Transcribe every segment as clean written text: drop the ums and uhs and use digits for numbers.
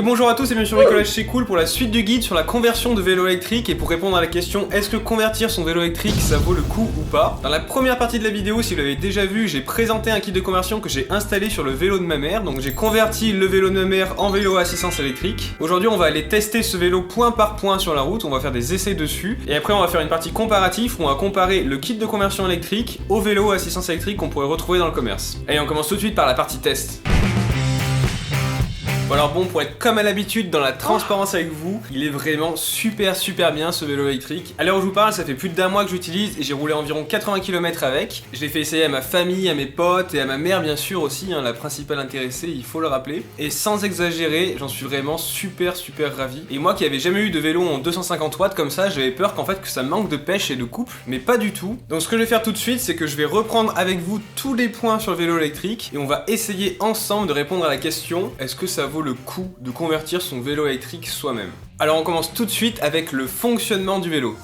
Et bonjour à tous et bienvenue sur Bricolage c'est cool pour la suite du guide sur la conversion de vélo électrique et pour répondre à la question est-ce que convertir son vélo électrique ça vaut le coup ou pas. Dans la première partie de la vidéo, si vous l'avez déjà vu, j'ai présenté un kit de conversion que j'ai installé sur le vélo de ma mère. Donc j'ai converti le vélo de ma mère en vélo à assistance électrique. Aujourd'hui on va aller tester ce vélo point par point sur la route, on va faire des essais dessus et après on va faire une partie comparative où on va comparer le kit de conversion électrique au vélo à assistance électrique qu'on pourrait retrouver dans le commerce. Allez, on commence tout de suite par la partie test. Bon alors bon, pour être comme à l'habitude dans la transparence avec vous, il est vraiment super bien ce vélo électrique. À l'heure où je vous parle, ça fait plus d'1 mois que j'utilise et j'ai roulé environ 80 km avec. Je l'ai fait essayer à ma famille, à mes potes et à ma mère bien sûr aussi, hein, la principale intéressée, il faut le rappeler. Et sans exagérer, j'en suis vraiment super ravi. Et moi qui avais jamais eu de vélo en 250 watts comme ça, j'avais peur qu'en fait que ça manque de pêche et de couple, mais pas du tout. Donc ce que je vais faire tout de suite, c'est que je vais reprendre avec vous tous les points sur le vélo électrique et on va essayer ensemble de répondre à la question est-ce que ça vaut le coup de convertir son vélo électrique soi-même. Alors on commence tout de suite avec le fonctionnement du vélo.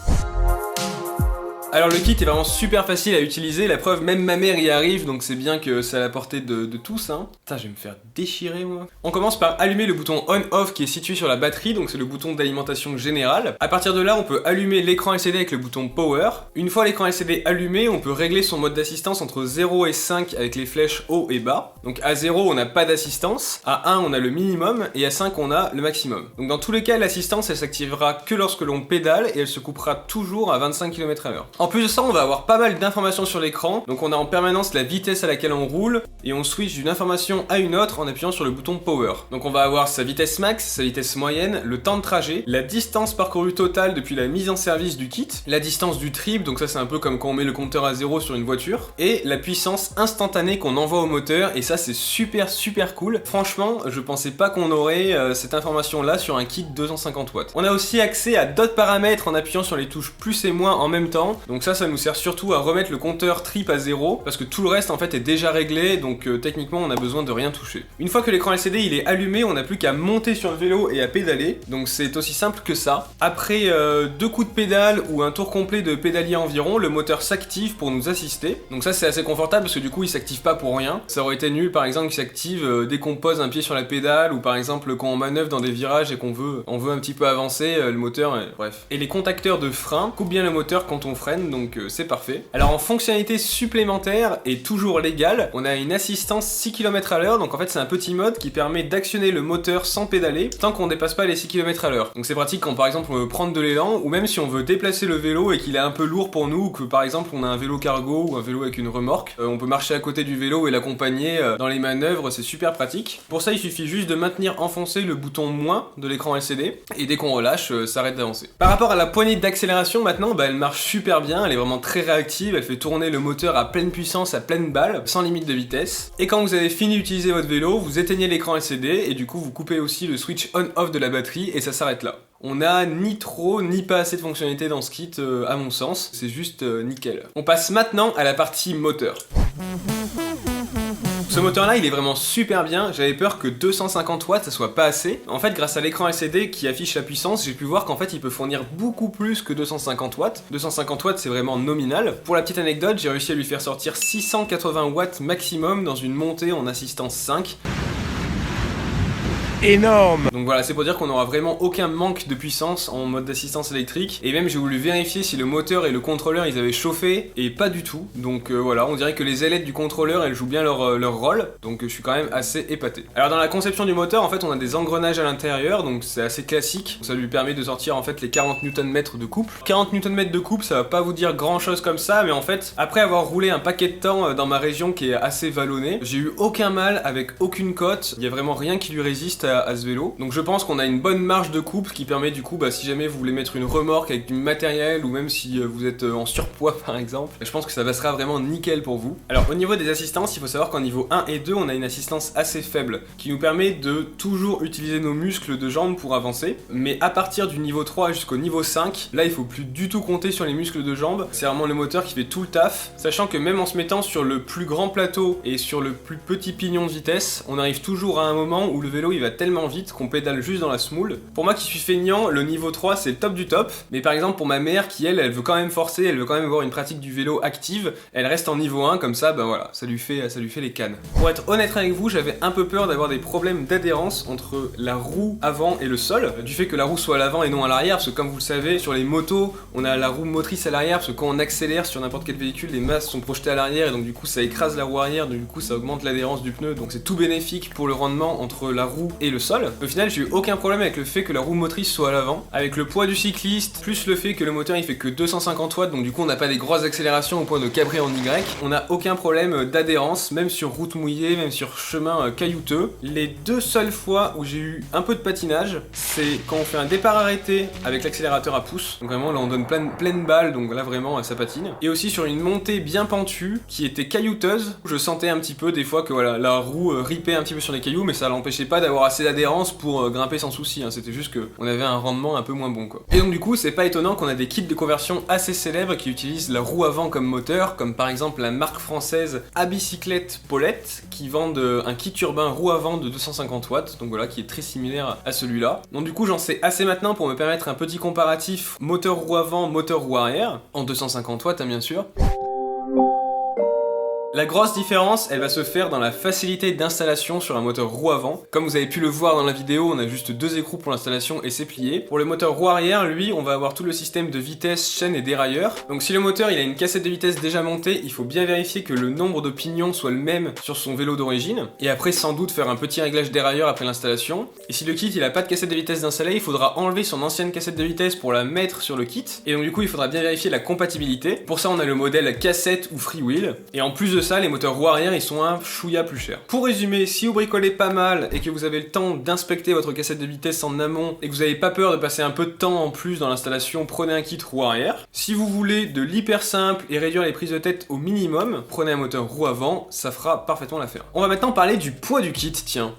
Alors le kit est vraiment super facile à utiliser, la preuve même ma mère y arrive donc c'est bien que c'est à la portée de tous hein. Putain, je vais me faire déchirer moi. On commence par allumer le bouton on-off qui est situé sur la batterie, donc c'est le bouton d'alimentation générale. À partir de là on peut allumer l'écran LCD avec le bouton power. Une fois l'écran LCD allumé, on peut régler son mode d'assistance entre 0 et 5 avec les flèches haut et bas. Donc à 0 on n'a pas d'assistance, à 1 on a le minimum et à 5 on a le maximum. Donc dans tous les cas l'assistance elle s'activera que lorsque l'on pédale et elle se coupera toujours à 25 km/h. En plus de ça, on va avoir pas mal d'informations sur l'écran, donc on a en permanence la vitesse à laquelle on roule, et on switch d'une information à une autre en appuyant sur le bouton Power. Donc on va avoir sa vitesse max, sa vitesse moyenne, le temps de trajet, la distance parcourue totale depuis la mise en service du kit, la distance du trip, donc ça c'est un peu comme quand on met le compteur à 0 sur une voiture, et la puissance instantanée qu'on envoie au moteur, et ça c'est super cool. Franchement, je pensais pas qu'on aurait cette information là sur un kit 250 watts. On a aussi accès à d'autres paramètres en appuyant sur les touches plus et moins en même temps, donc ça nous sert surtout à remettre le compteur trip à 0 parce que tout le reste en fait est déjà réglé, donc techniquement on a besoin de rien toucher. Une fois que l'écran LCD il est allumé, on n'a plus qu'à monter sur le vélo et à pédaler, donc c'est aussi simple que ça. Après 2 coups de pédale ou un tour complet de pédalier environ, le moteur s'active pour nous assister, donc ça c'est assez confortable parce que du coup il s'active pas pour rien. Ça aurait été nul par exemple qu'il s'active dès qu'on pose un pied sur la pédale ou par exemple quand on manœuvre dans des virages et qu'on veut un petit peu avancer, le moteur, bref. Et les contacteurs de frein coupent bien le moteur quand on freine, donc c'est parfait. Alors en fonctionnalité supplémentaire et toujours légale, on a une assistance 6 km/h, donc en fait c'est un petit mode qui permet d'actionner le moteur sans pédaler tant qu'on dépasse pas les 6 km/h. Donc c'est pratique quand par exemple on veut prendre de l'élan ou même si on veut déplacer le vélo et qu'il est un peu lourd pour nous ou que par exemple on a un vélo cargo ou un vélo avec une remorque, on peut marcher à côté du vélo et l'accompagner dans les manœuvres, c'est super pratique. Pour ça il suffit juste de maintenir enfoncé le bouton moins de l'écran LCD et dès qu'on relâche, ça arrête d'avancer. Par rapport à la poignée d'accélération maintenant, elle marche super bien, elle est vraiment très réactive, elle fait tourner le moteur à pleine puissance, à pleine balle, sans limite de vitesse. Et quand vous avez fini d'utiliser votre vélo, vous éteignez l'écran LCD et du coup vous coupez aussi le switch on-off de la batterie et ça s'arrête là. On n'a ni trop ni pas assez de fonctionnalités dans ce kit à mon sens, c'est juste nickel. On passe maintenant à la partie moteur. Ce moteur là il est vraiment super bien, j'avais peur que 250 watts ça soit pas assez. En fait grâce à l'écran LCD qui affiche la puissance, j'ai pu voir qu'en fait il peut fournir beaucoup plus que 250 watts. 250 watts c'est vraiment nominal. Pour la petite anecdote, j'ai réussi à lui faire sortir 680 watts maximum dans une montée en assistance 5. Énorme! Donc voilà, c'est pour dire qu'on n'aura vraiment aucun manque de puissance en mode d'assistance électrique. Et même j'ai voulu vérifier si le moteur et le contrôleur ils avaient chauffé et pas du tout. Donc voilà, on dirait que les ailettes du contrôleur elles jouent bien leur rôle. Donc je suis quand même assez épaté. Alors dans la conception du moteur en fait on a des engrenages à l'intérieur, donc c'est assez classique. Ça lui permet de sortir en fait les 40 Nm de couple. 40 Nm de couple ça va pas vous dire grand chose comme ça, mais en fait après avoir roulé un paquet de temps dans ma région qui est assez vallonnée, j'ai eu aucun mal avec aucune côte. Il y a vraiment rien qui lui résiste à ce vélo. Donc je pense qu'on a une bonne marge de couple qui permet du coup si jamais vous voulez mettre une remorque avec du matériel ou même si vous êtes en surpoids par exemple, je pense que ça sera vraiment nickel pour vous. Alors au niveau des assistances, il faut savoir qu'en niveau 1 et 2 on a une assistance assez faible qui nous permet de toujours utiliser nos muscles de jambes pour avancer, mais à partir du niveau 3 jusqu'au niveau 5, là il faut plus du tout compter sur les muscles de jambes, c'est vraiment le moteur qui fait tout le taf, sachant que même en se mettant sur le plus grand plateau et sur le plus petit pignon de vitesse, on arrive toujours à un moment où le vélo il va tellement vite qu'on pédale juste dans la semoule. Pour moi qui suis feignant, le niveau 3 c'est le top du top, mais par exemple pour ma mère qui elle veut quand même forcer, elle veut quand même avoir une pratique du vélo active, elle reste en niveau 1 comme ça, ben voilà, ça lui fait les cannes. Pour être honnête avec vous, j'avais un peu peur d'avoir des problèmes d'adhérence entre la roue avant et le sol, du fait que la roue soit à l'avant et non à l'arrière, parce que comme vous le savez, sur les motos, on a la roue motrice à l'arrière, parce que quand on accélère sur n'importe quel véhicule, les masses sont projetées à l'arrière et donc du coup ça écrase la roue arrière, donc du coup ça augmente l'adhérence du pneu, donc c'est tout bénéfique pour le rendement entre la roue et le sol. Au final, j'ai eu aucun problème avec le fait que la roue motrice soit à l'avant, avec le poids du cycliste, plus le fait que le moteur il fait que 250 watts, donc du coup on n'a pas des grosses accélérations au point de cabrer en Y, on n'a aucun problème d'adhérence, même sur route mouillée, même sur chemin caillouteux. Les deux seules fois où j'ai eu un peu de patinage, c'est quand on fait un départ arrêté avec l'accélérateur à pouce, donc vraiment là on donne pleine balle, donc là vraiment ça patine, et aussi sur une montée bien pentue qui était caillouteuse, je sentais un petit peu des fois que voilà, la roue ripait un petit peu sur les cailloux, mais ça l'empêchait pas d'avoir assez d'adhérence pour grimper sans souci, hein. C'était juste qu'on avait un rendement un peu moins bon quoi. Et donc du coup c'est pas étonnant qu'on a des kits de conversion assez célèbres qui utilisent la roue avant comme moteur, comme par exemple la marque française à bicyclette Paulette, qui vendent un kit urbain roue avant de 250 watts, donc voilà, qui est très similaire à celui-là. Donc du coup j'en sais assez maintenant pour me permettre un petit comparatif moteur roue avant, moteur roue arrière, en 250 watts hein, bien sûr. La grosse différence, elle va se faire dans la facilité d'installation sur un moteur roue avant. Comme vous avez pu le voir dans la vidéo, on a juste 2 écrous pour l'installation et c'est plié. Pour le moteur roue arrière, lui, on va avoir tout le système de vitesse, chaîne et dérailleur. Donc si le moteur il a une cassette de vitesse déjà montée, il faut bien vérifier que le nombre de pignons soit le même sur son vélo d'origine. Et après sans doute faire un petit réglage dérailleur après l'installation. Et si le kit il a pas de cassette de vitesse d'installer, il faudra enlever son ancienne cassette de vitesse pour la mettre sur le kit. Et donc du coup il faudra bien vérifier la compatibilité. Pour ça on a le modèle cassette ou freewheel. Et en plus de ça, les moteurs roue arrière ils sont un chouïa plus chers. Pour résumer, si vous bricolez pas mal et que vous avez le temps d'inspecter votre cassette de vitesse en amont et que vous n'avez pas peur de passer un peu de temps en plus dans l'installation, prenez un kit roue arrière. Si vous voulez de l'hyper simple et réduire les prises de tête au minimum, prenez un moteur roue avant, ça fera parfaitement l'affaire. On va maintenant parler du poids du kit, tiens.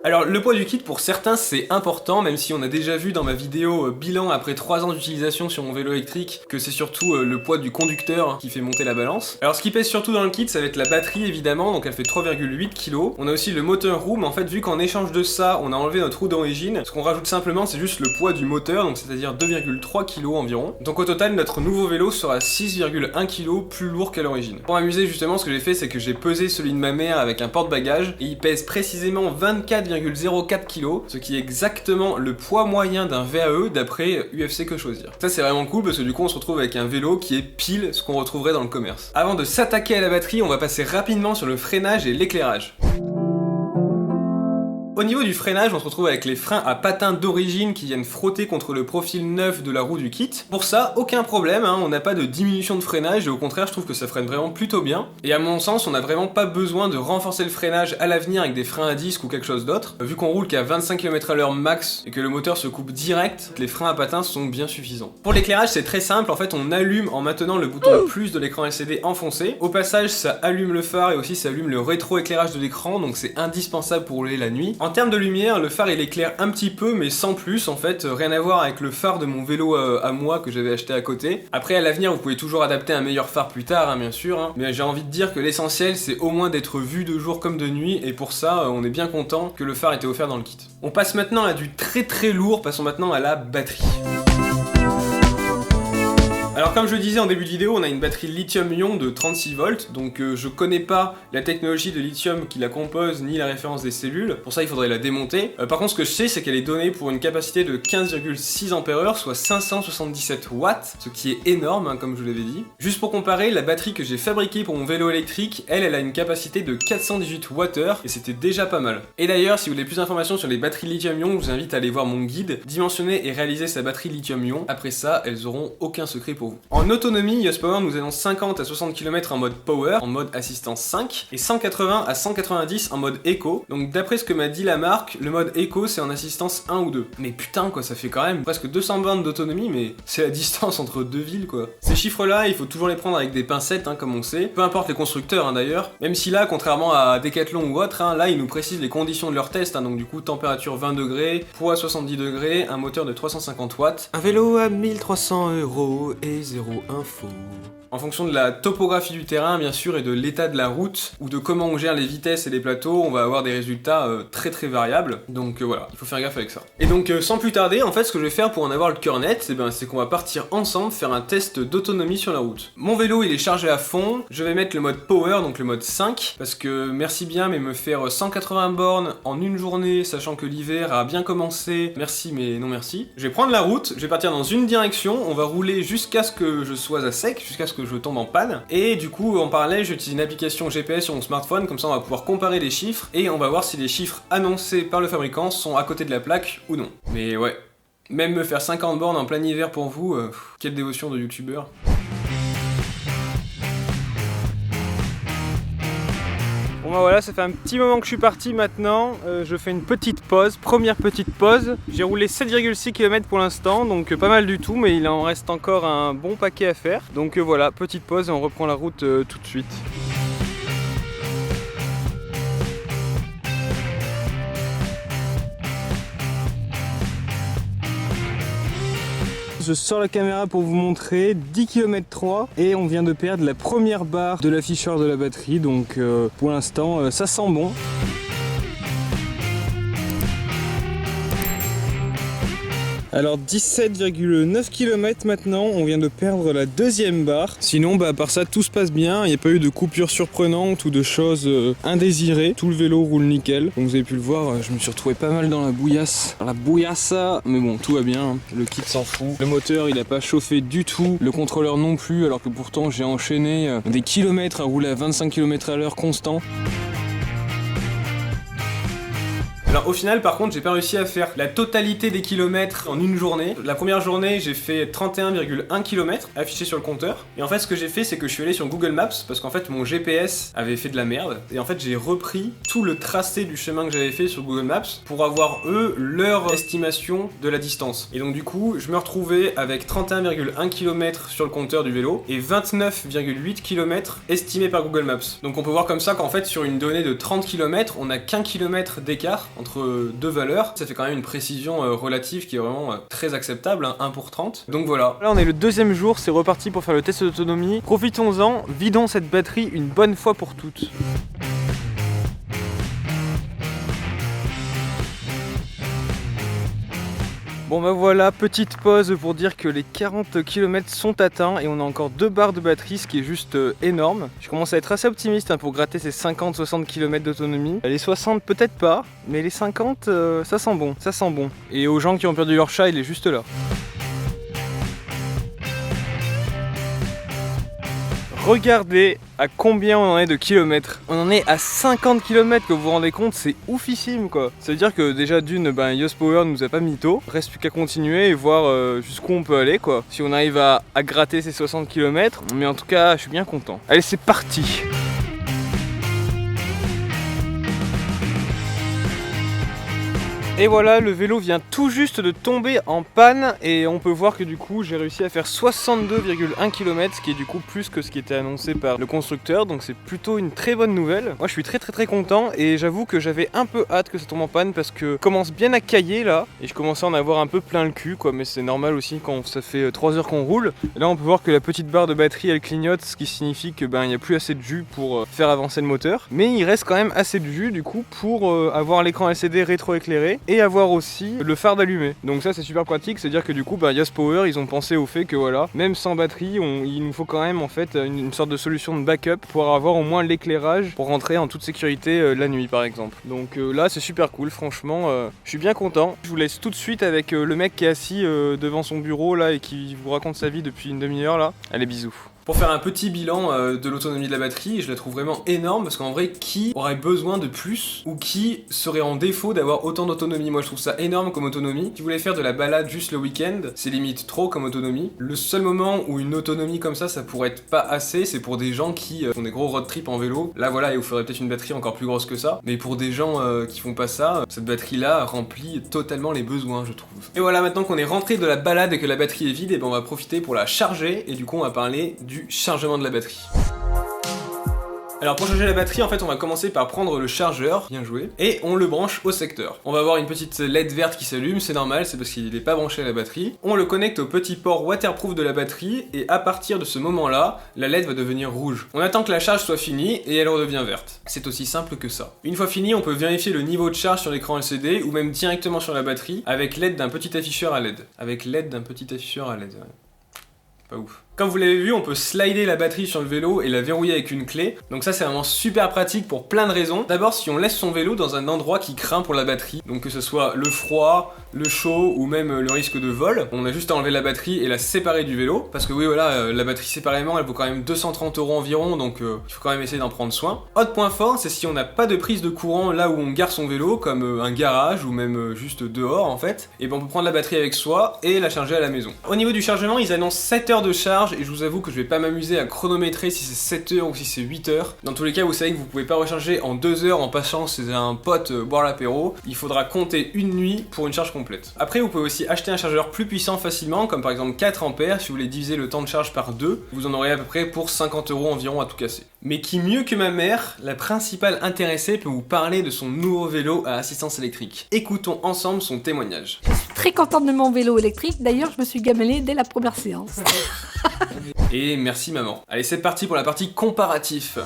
Alors le poids du kit pour certains c'est important, même si on a déjà vu dans ma vidéo bilan après 3 ans d'utilisation sur mon vélo électrique que c'est surtout le poids du conducteur qui fait monter la balance. Alors ce qui pèse surtout dans le kit ça va être la batterie évidemment, donc elle fait 3,8 kg. On a aussi le moteur roue, mais en fait vu qu'en échange de ça on a enlevé notre roue d'origine, ce qu'on rajoute simplement c'est juste le poids du moteur, donc c'est-à-dire 2,3 kg environ. Donc au total notre nouveau vélo sera 6,1 kg plus lourd qu'à l'origine. Pour m'amuser justement ce que j'ai fait c'est que j'ai pesé celui de ma mère avec un porte-bagages et il pèse précisément 24,04 kg, ce qui est exactement le poids moyen d'un VAE d'après UFC Que Choisir. Ça c'est vraiment cool parce que du coup on se retrouve avec un vélo qui est pile ce qu'on retrouverait dans le commerce. Avant de s'attaquer à la batterie, on va passer rapidement sur le freinage et l'éclairage. Au niveau du freinage, on se retrouve avec les freins à patins d'origine qui viennent frotter contre le profil neuf de la roue du kit. Pour ça, aucun problème, hein, on n'a pas de diminution de freinage et au contraire, je trouve que ça freine vraiment plutôt bien. Et à mon sens, on n'a vraiment pas besoin de renforcer le freinage à l'avenir avec des freins à disque ou quelque chose d'autre. Vu qu'on roule qu'à 25 km/h max et que le moteur se coupe direct, les freins à patins sont bien suffisants. Pour l'éclairage, c'est très simple, en fait, on allume en maintenant le bouton plus de l'écran LCD enfoncé. Au passage, ça allume le phare et aussi ça allume le rétro-éclairage de l'écran, donc c'est indispensable pour rouler la nuit. En termes de lumière, le phare il éclaire un petit peu mais sans plus en fait, rien à voir avec le phare de mon vélo à moi que j'avais acheté à côté. Après à l'avenir vous pouvez toujours adapter un meilleur phare plus tard hein, bien sûr, hein. Mais j'ai envie de dire que l'essentiel c'est au moins d'être vu de jour comme de nuit et pour ça on est bien content que le phare était offert dans le kit. On passe maintenant à du très lourd, passons maintenant à la batterie. Alors comme je le disais en début de vidéo, on a une batterie lithium-ion de 36 volts, donc je connais pas la technologie de lithium qui la compose ni la référence des cellules, pour ça il faudrait la démonter. Par contre ce que je sais c'est qu'elle est donnée pour une capacité de 15,6 Ah, soit 577 watts, ce qui est énorme hein, comme je vous l'avais dit. Juste pour comparer, la batterie que j'ai fabriquée pour mon vélo électrique, elle a une capacité de 418 Wh et c'était déjà pas mal. Et d'ailleurs si vous voulez plus d'informations sur les batteries lithium-ion, je vous invite à aller voir mon guide, dimensionner et réaliser sa batterie lithium-ion. Après ça, elles auront aucun secret pour vous. En autonomie, Yospower nous annonce 50 à 60 km en mode Power, en mode assistance 5, et 180 à 190 en mode Eco. Donc d'après ce que m'a dit la marque, le mode Eco c'est en assistance 1 ou 2. Mais putain quoi, ça fait quand même presque 200 bornes d'autonomie, mais c'est la distance entre deux villes quoi. Ces chiffres là, il faut toujours les prendre avec des pincettes hein, comme on sait, peu importe les constructeurs hein, d'ailleurs, même si là, contrairement à Decathlon ou autre, hein, là ils nous précisent les conditions de leur test, hein, donc du coup température 20 degrés, poids 70 degrés, un moteur de 350 watts, un vélo à 1300 € et 0 info. En fonction de la topographie du terrain bien sûr et de l'état de la route ou de comment on gère les vitesses et les plateaux, on va avoir des résultats très variables. Donc voilà, il faut faire gaffe avec ça. Et donc sans plus tarder, en fait ce que je vais faire pour en avoir le cœur net, c'est qu'on va partir ensemble faire un test d'autonomie sur la route. Mon vélo il est chargé à fond, je vais mettre le mode power, donc le mode 5, parce que merci bien mais me faire 180 bornes en une journée, sachant que l'hiver a bien commencé, merci mais non merci. Je vais prendre la route, je vais partir dans une direction, on va rouler jusqu'à ce que je sois à sec, jusqu'à ce que je tombe en panne, et du coup en parallèle j'utilise une application GPS sur mon smartphone, comme ça on va pouvoir comparer les chiffres, et on va voir si les chiffres annoncés par le fabricant sont à côté de la plaque ou non. Mais ouais, même me faire 50 bornes en plein hiver pour vous, quelle dévotion de youtubeur. Bon bah voilà, ça fait un petit moment que je suis parti maintenant, je fais une petite pause, première petite pause. J'ai roulé 7,6 km pour l'instant, donc pas mal du tout, mais il en reste encore un bon paquet à faire. Donc voilà, petite pause et on reprend la route tout de suite. Je sors la caméra pour vous montrer 10 km 3 et on vient de perdre la première barre de l'afficheur de la batterie, donc pour l'instant ça sent bon. Alors 17,9 km maintenant, on vient de perdre la deuxième barre. Sinon bah à part ça tout se passe bien, il n'y a pas eu de coupure surprenante ou de choses indésirées. Tout le vélo roule nickel. Comme vous avez pu le voir, je me suis retrouvé pas mal dans la bouillasse. La bouillasse, mais bon tout va bien, le kit s'en fout. Le moteur il a pas chauffé du tout, le contrôleur non plus, alors que pourtant j'ai enchaîné des kilomètres à rouler à 25 km à l'heure constant. Alors au final par contre j'ai pas réussi à faire la totalité des kilomètres en une journée. La première journée j'ai fait 31,1 km affiché sur le compteur. Et en fait ce que j'ai fait c'est que je suis allé sur Google Maps parce qu'en fait mon GPS avait fait de la merde. Et en fait j'ai repris tout le tracé du chemin que j'avais fait sur Google Maps pour avoir eux leur estimation de la distance. Et donc du coup je me retrouvais avec 31,1 km sur le compteur du vélo et 29,8 km estimés par Google Maps. Donc on peut voir comme ça qu'en fait sur une donnée de 30 km on a qu'1 km d'écart entre deux valeurs, ça fait quand même une précision relative qui est vraiment très acceptable, hein, 1 pour 30. Donc voilà. Là on est le deuxième jour, c'est reparti pour faire le test d'autonomie. Profitons-en, vidons cette batterie une bonne fois pour toutes. Bon bah voilà, petite pause pour dire que les 40 km sont atteints et on a encore 2 barres de batterie, ce qui est juste énorme. Je commence à être assez optimiste pour gratter ces 50-60 km d'autonomie. Les 60 peut-être pas, mais les 50 ça sent bon, ça sent bon. Et aux gens qui ont perdu leur chat, il est juste là. Regardez à combien on en est de kilomètres. On en est à 50 km, que vous vous rendez compte, c'est oufissime quoi. Ça veut dire que déjà d'une, Yost Power nous a pas mytho. Reste plus qu'à continuer et voir jusqu'où on peut aller quoi. Si on arrive à gratter ces 60 km, mais en tout cas je suis bien content. Allez c'est parti. Et voilà, le vélo vient tout juste de tomber en panne et on peut voir que du coup j'ai réussi à faire 62,1 km, ce qui est du coup plus que ce qui était annoncé par le constructeur, donc c'est plutôt une très bonne nouvelle. Moi je suis très content et j'avoue que j'avais un peu hâte que ça tombe en panne parce que je commence bien à cailler là et je commençais à en avoir un peu plein le cul quoi, mais c'est normal aussi quand ça fait 3 heures qu'on roule. Et là on peut voir que la petite barre de batterie elle clignote, ce qui signifie que il n'y a plus assez de jus pour faire avancer le moteur, mais il reste quand même assez de jus du coup pour avoir l'écran LCD rétroéclairé et avoir aussi le phare d'allumé. Donc ça c'est super pratique, c'est à dire que du coup Yost Power ils ont pensé au fait que voilà, même sans batterie il nous faut quand même en fait une sorte de solution de backup pour avoir au moins l'éclairage pour rentrer en toute sécurité la nuit par exemple. Donc là c'est super cool, franchement je suis bien content. Je vous laisse tout de suite avec le mec qui est assis devant son bureau là et qui vous raconte sa vie depuis une demi-heure là. Allez bisous. Pour faire un petit bilan de l'autonomie de la batterie, je la trouve vraiment énorme parce qu'en vrai, qui aurait besoin de plus ou qui serait en défaut d'avoir autant d'autonomie? Moi je trouve ça énorme comme autonomie. Si vous voulez faire de la balade juste le week-end, c'est limite trop comme autonomie. Le seul moment où une autonomie comme ça pourrait être pas assez, c'est pour des gens qui font des gros road trips en vélo. Là voilà, il vous faudrait peut-être une batterie encore plus grosse que ça. Mais pour des gens qui font pas ça, cette batterie là remplit totalement les besoins je trouve. Et voilà, maintenant qu'on est rentré de la balade et que la batterie est vide, et on va profiter pour la charger et du coup on va parler du chargement de la batterie. Alors pour changer la batterie, en fait, on va commencer par prendre le chargeur, bien joué, et on le branche au secteur. On va avoir une petite LED verte qui s'allume, c'est normal, c'est parce qu'il n'est pas branché à la batterie. On le connecte au petit port waterproof de la batterie, et à partir de ce moment-là, la LED va devenir rouge. On attend que la charge soit finie, et elle redevient verte. C'est aussi simple que ça. Une fois fini, on peut vérifier le niveau de charge sur l'écran LCD, ou même directement sur la batterie, avec l'aide d'un petit afficheur à LED. Avec l'aide d'un petit afficheur à LED, ouais. Pas ouf. Comme vous l'avez vu, on peut slider la batterie sur le vélo et la verrouiller avec une clé. Donc ça c'est vraiment super pratique pour plein de raisons. D'abord si on laisse son vélo dans un endroit qui craint pour la batterie, donc que ce soit le froid, le chaud ou même le risque de vol, on a juste à enlever la batterie et la séparer du vélo. Parce que oui voilà, la batterie séparément elle vaut quand même 230 € environ, donc il faut quand même essayer d'en prendre soin. Autre point fort, c'est si on n'a pas de prise de courant là où on gare son vélo, comme un garage ou même juste dehors en fait, et ben on peut prendre la batterie avec soi et la charger à la maison. Au niveau du chargement, ils annoncent 7 heures de charge et je vous avoue que je vais pas m'amuser à chronométrer si c'est 7 heures ou si c'est 8 heures. Dans tous les cas, vous savez que vous pouvez pas recharger en 2 heures en passant chez un pote boire l'apéro. Il faudra compter une nuit pour une charge complète. Après, vous pouvez aussi acheter un chargeur plus puissant facilement, comme par exemple 4 ampères. Si vous voulez diviser le temps de charge par 2, vous en aurez à peu près pour 50 € environ à tout casser. Mais qui mieux que ma mère, la principale intéressée, peut vous parler de son nouveau vélo à assistance électrique. Écoutons ensemble son témoignage. Je suis très contente de mon vélo électrique, d'ailleurs je me suis gamelée dès la première séance. Et merci maman. Allez, c'est parti pour la partie comparatif.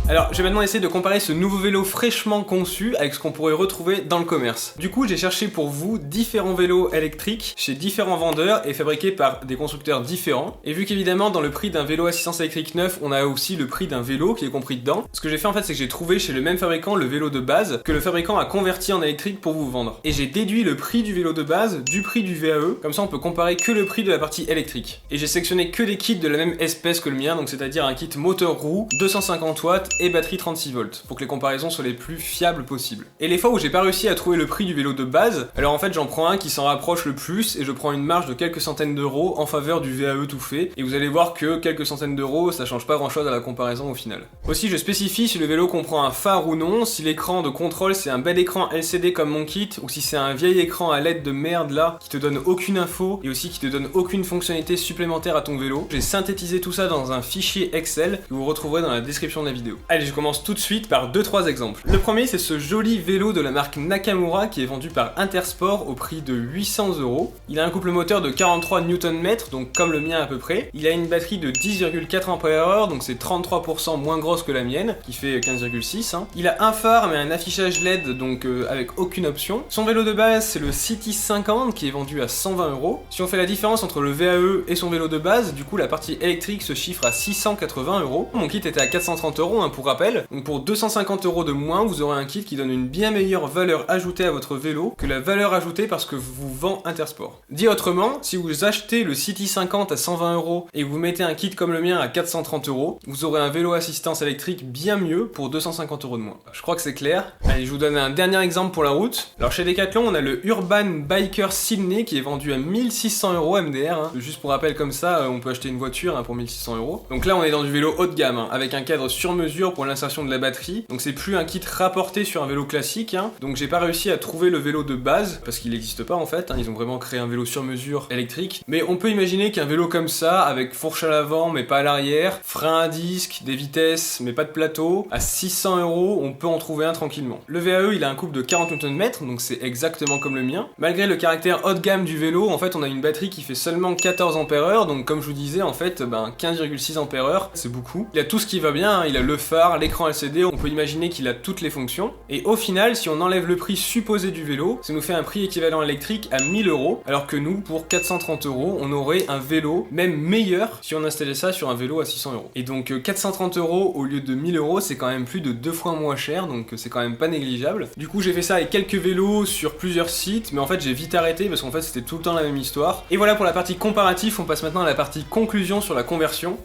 Alors, je vais maintenant essayer de comparer ce nouveau vélo fraîchement conçu avec ce qu'on pourrait retrouver dans le commerce. Du coup, j'ai cherché pour vous différents vélos électriques chez différents vendeurs et fabriqués par des constructeurs différents. Et vu qu'évidemment, dans le prix d'un vélo assistance électrique neuf, on a aussi le prix d'un vélo qui est compris dedans, ce que j'ai fait en fait, c'est que j'ai trouvé chez le même fabricant le vélo de base que le fabricant a converti en électrique pour vous vendre. Et j'ai déduit le prix du vélo de base du prix du VAE, comme ça on peut comparer que le prix de la partie électrique. Et j'ai sélectionné que des kits de la même espèce que le mien, donc c'est-à-dire un kit moteur-roue, 250 watts et batterie 36 volts, pour que les comparaisons soient les plus fiables possibles. Et les fois où j'ai pas réussi à trouver le prix du vélo de base, alors en fait j'en prends un qui s'en rapproche le plus et je prends une marge de quelques centaines d'euros en faveur du VAE tout fait, et vous allez voir que quelques centaines d'euros ça change pas grand chose à la comparaison au final. Aussi je spécifie si le vélo comprend un phare ou non, si l'écran de contrôle c'est un bel écran LCD comme mon kit, ou si c'est un vieil écran à LED de merde là, qui te donne aucune info, et aussi qui te donne aucune fonctionnalité supplémentaire à ton vélo. J'ai synthétisé tout ça dans un fichier Excel que vous retrouverez dans la description de la vidéo. Allez, je commence tout de suite par 2-3 exemples. Le premier c'est ce joli vélo de la marque Nakamura qui est vendu par Intersport au prix de 800 €. Il a un couple moteur de 43 Nm, donc comme le mien à peu près. Il a une batterie de 10,4 Ah, donc c'est 33% moins grosse que la mienne, qui fait 15,6. Il a un phare mais un affichage LED, donc avec aucune option. Son vélo de base c'est le City 50 qui est vendu à 120 €. Si on fait la différence entre le VAE et son vélo de base, du coup la partie électrique se chiffre à 680 €. Mon kit était à 430 € pour rappel, donc pour 250 € de moins, vous aurez un kit qui donne une bien meilleure valeur ajoutée à votre vélo que la valeur ajoutée parce que vous vend Intersport. Dit autrement, si vous achetez le City 50 à 120 € et vous mettez un kit comme le mien à 430 €, vous aurez un vélo assistance électrique bien mieux pour 250 € de moins. Je crois que c'est clair. Allez, je vous donne un dernier exemple pour la route. Alors chez Decathlon, on a le Urban Biker Sydney qui est vendu à 1600 € MDR. Juste pour rappel comme ça, on peut acheter une voiture pour 1600 €. Donc là, on est dans du vélo haut de gamme, avec un cadre sur mesure pour l'insertion de la batterie. Donc c'est plus un kit rapporté sur un vélo classique. Donc j'ai pas réussi à trouver le vélo de base, parce qu'il n'existe pas en fait. Ils ont vraiment créé un vélo sur mesure électrique. Mais on peut imaginer qu'un vélo comme ça, avec fourche à l'avant mais pas à l'arrière, frein à disque, des vitesses mais pas de plateau, à 600 €, on peut en trouver un tranquillement. Le VAE, il a un couple de 40 Nm, donc c'est exactement comme le mien. Malgré le caractère haut de gamme du vélo, en fait on a une batterie qui fait seulement 14 Ah, donc comme je vous disais en fait, 15,6 Ah, c'est beaucoup. Il a tout ce qui va bien, il a le phare, l'écran LCD, on peut imaginer qu'il a toutes les fonctions. Et au final, si on enlève le prix supposé du vélo, ça nous fait un prix équivalent électrique à 1000 €, alors que nous, pour 430 €, on aurait un vélo, même meilleur, si on installait ça sur un vélo à 600 €. Et donc 430 € au lieu de 1000 €, c'est quand même plus de 2 fois moins cher, donc c'est quand même pas négligeable. Du coup, j'ai fait ça avec quelques vélos sur plusieurs sites, mais en fait j'ai vite arrêté parce qu'en fait c'était tout le temps la même histoire. Et voilà pour la partie comparatif, on passe maintenant à la partie conclusion sur la conversion.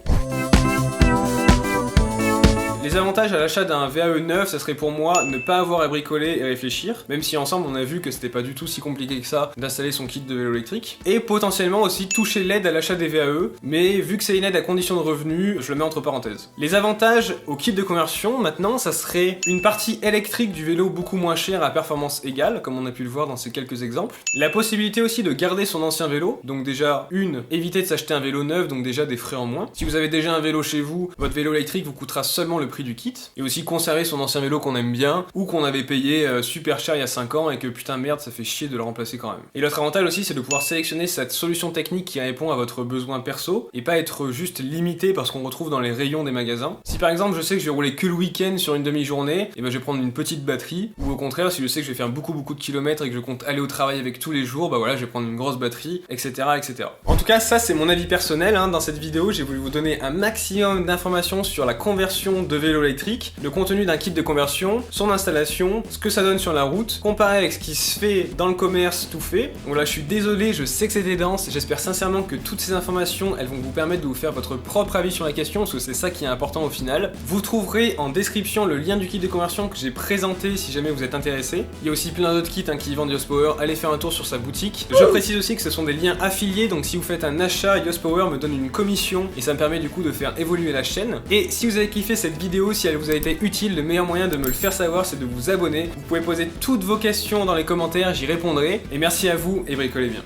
Les avantages à l'achat d'un VAE neuf, ça serait pour moi ne pas avoir à bricoler et réfléchir, même si ensemble on a vu que c'était pas du tout si compliqué que ça d'installer son kit de vélo électrique, et potentiellement aussi toucher l'aide à l'achat des VAE, mais vu que c'est une aide à condition de revenu, je le mets entre parenthèses. Les avantages au kit de conversion, maintenant, ça serait une partie électrique du vélo beaucoup moins chère à performance égale, comme on a pu le voir dans ces quelques exemples. La possibilité aussi de garder son ancien vélo, donc déjà, éviter de s'acheter un vélo neuf, donc déjà des frais en moins. Si vous avez déjà un vélo chez vous, votre vélo électrique vous coûtera seulement le prix du kit. Et aussi conserver son ancien vélo qu'on aime bien, ou qu'on avait payé super cher il y a 5 ans et que putain merde, ça fait chier de le remplacer quand même. Et l'autre avantage aussi, c'est de pouvoir sélectionner cette solution technique qui répond à votre besoin perso, et pas être juste limité par ce qu'on retrouve dans les rayons des magasins. Si par exemple je sais que je vais rouler que le week-end sur une demi-journée, et ben je vais prendre une petite batterie, ou au contraire si je sais que je vais faire beaucoup de kilomètres et que je compte aller au travail avec tous les jours, bah voilà, je vais prendre une grosse batterie, etc. etc. En tout cas, ça c'est mon avis personnel, hein. Dans cette vidéo, j'ai voulu vous donner un maximum d'informations sur la conversion de vélo électrique, le contenu d'un kit de conversion, son installation, ce que ça donne sur la route, comparé avec ce qui se fait dans le commerce tout fait. Donc là, je suis désolé, je sais que c'était dense, j'espère sincèrement que toutes ces informations, elles vont vous permettre de vous faire votre propre avis sur la question, parce que c'est ça qui est important au final. Vous trouverez en description le lien du kit de conversion que j'ai présenté si jamais vous êtes intéressé. Il y a aussi plein d'autres kits qui vendent YosPower, allez faire un tour sur sa boutique. Je précise aussi que ce sont des liens affiliés, donc si vous faites un achat, YosPower me donne une commission et ça me permet du coup de faire évoluer la chaîne. Et si vous avez kiffé cette vidéo, si elle vous a été utile, le meilleur moyen de me le faire savoir, c'est de vous abonner. Vous pouvez poser toutes vos questions dans les commentaires, j'y répondrai. Et merci à vous et bricolez bien.